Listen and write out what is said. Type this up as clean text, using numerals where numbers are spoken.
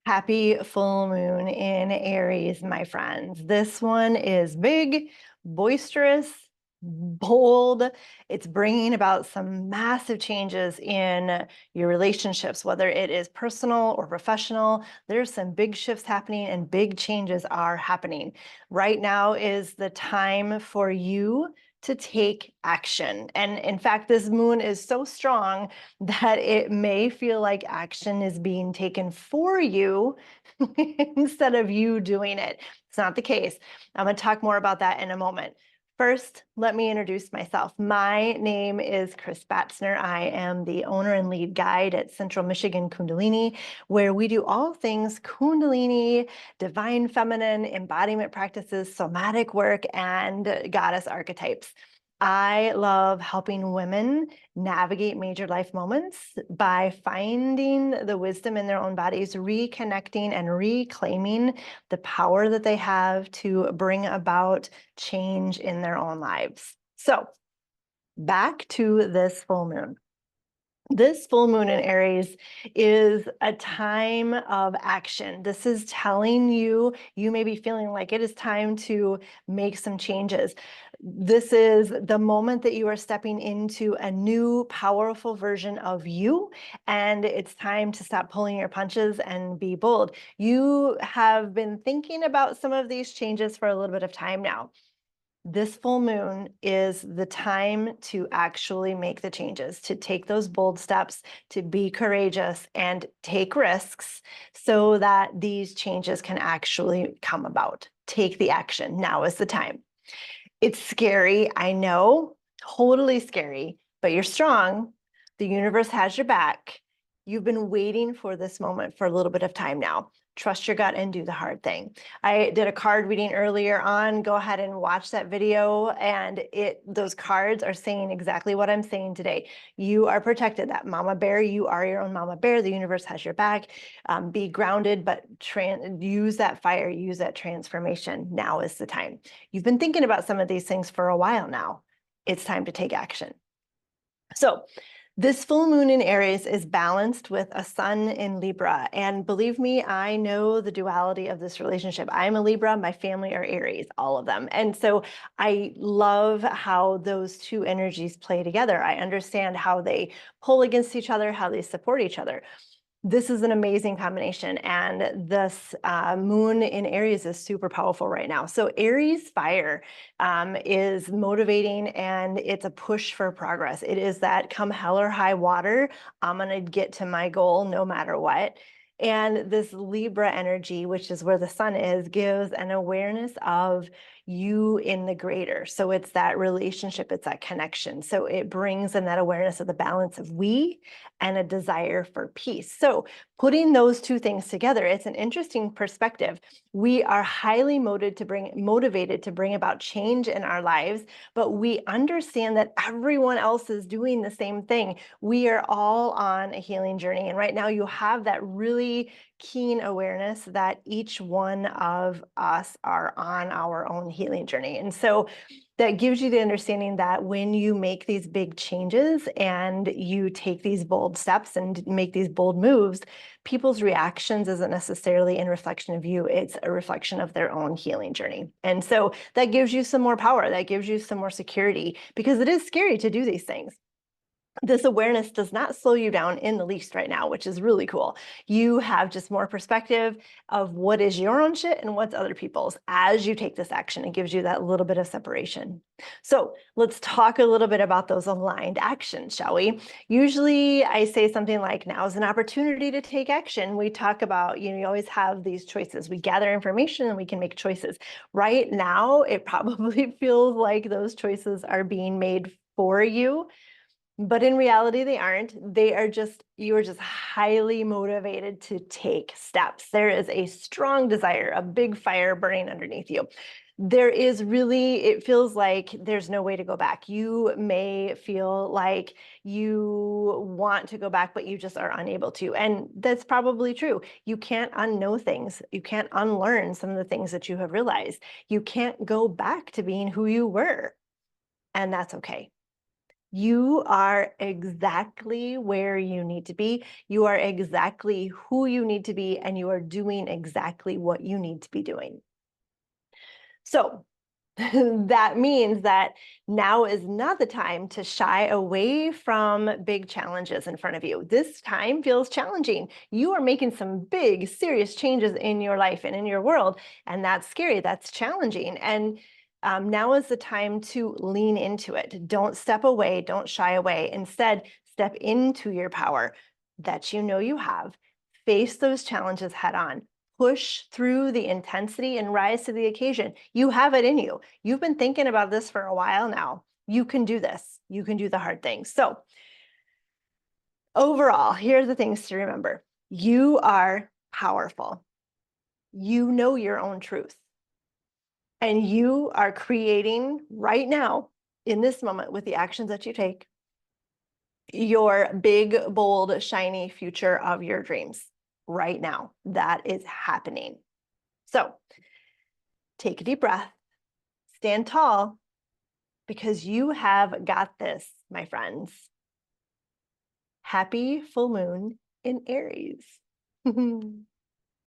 Happy full moon in Aries, my friends. This one is big, boisterous, bold. It's bringing about some massive changes in your relationships, whether it is personal or professional. There's some big shifts happening and big changes are happening. Right now is the time for you to take action. And in fact, this moon is so strong that it may feel like action is being taken for you instead of you doing it. It's not the case. I'm going to talk more about that in a moment. First, let me introduce myself. My name is Chris Batzner. I am the owner and lead guide at Central Michigan Kundalini, where we do all things Kundalini, divine feminine, embodiment practices, somatic work, and goddess archetypes. I love helping women navigate major life moments by finding the wisdom in their own bodies, reconnecting and reclaiming the power that they have to bring about change in their own lives. So back to this full moon. This full moon in Aries is a time of action. This is telling you, you may be feeling like it is time to make some changes. This is the moment that you are stepping into a new, powerful version of you, and it's time to stop pulling your punches and be bold. You have been thinking about some of these changes for a little bit of time now. This full moon is the time to actually make the changes, to take those bold steps, to be courageous and take risks so that these changes can actually come about. Take the action. Now is the time. It's scary, I know, totally scary, but you're strong. The universe has your back. You've been waiting for this moment for a little bit of time now. Trust your gut and do the hard thing. I did a card reading earlier on. Go ahead and watch that video. And those cards are saying exactly what I'm saying today. You are protected. That mama bear, you are your own mama bear. The universe has your back. Be grounded, but use that fire, use that transformation. Now is the time. You've been thinking about some of these things for a while now. It's time to take action. So this full moon in Aries is balanced with a sun in Libra. And believe me, I know the duality of this relationship. I'm a Libra, my family are Aries, all of them. And so I love how those two energies play together. I understand how they pull against each other, how they support each other. This is an amazing combination, and this moon in Aries is super powerful right now. So Aries fire is motivating, and it's a push for progress. It is that come hell or high water, I'm going to get to my goal no matter what. And this Libra energy, which is where the sun is, gives an awareness of you in the greater. So it's that relationship, it's that connection. So it brings in that awareness of the balance of we and a desire for peace. So putting those two things together, it's an interesting perspective. We are highly motivated to bring about change in our lives, but we understand that everyone else is doing the same thing. We are all on a healing journey. And right now you have that really keen awareness that each one of us are on our own healing journey. And so that gives you the understanding that when you make these big changes and you take these bold steps and make these bold moves, people's reactions isn't necessarily in reflection of you, it's a reflection of their own healing journey. And so that gives you some more power, that gives you some more security, because it is scary to do these things. This awareness does not slow you down in the least right now, which is really cool. You have just more perspective of what is your own shit and what's other people's as you take this action. It gives you that little bit of separation. So let's talk a little bit about those aligned actions, shall we? Usually I say something like, now is an opportunity to take action. We talk about, you always have these choices. We gather information and we can make choices. Right now, it probably feels like those choices are being made for you. But in reality, they aren't. You are just highly motivated to take steps. There is a strong desire, a big fire burning underneath you. It feels like there's no way to go back. You may feel like you want to go back, but you just are unable to. And that's probably true. You can't unknow things. You can't unlearn some of the things that you have realized. You can't go back to being who you were. And that's okay. You are exactly where you need to be. You are exactly who you need to be, and you are doing exactly what you need to be doing. So that means that now is not the time to shy away from big challenges in front of you. This time feels challenging. You are making some big, serious changes in your life and in your world, and that's scary. That's challenging. And now is the time to lean into it. Don't step away. Don't shy away. Instead, step into your power that you know you have. Face those challenges head on. Push through the intensity and rise to the occasion. You have it in you. You've been thinking about this for a while now. You can do this. You can do the hard things. So overall, here are the things to remember. You are powerful. You know your own truth. And you are creating right now, in this moment, with the actions that you take, your big, bold, shiny future of your dreams right now. That is happening. So take a deep breath, stand tall, because you have got this, my friends. Happy full moon in Aries.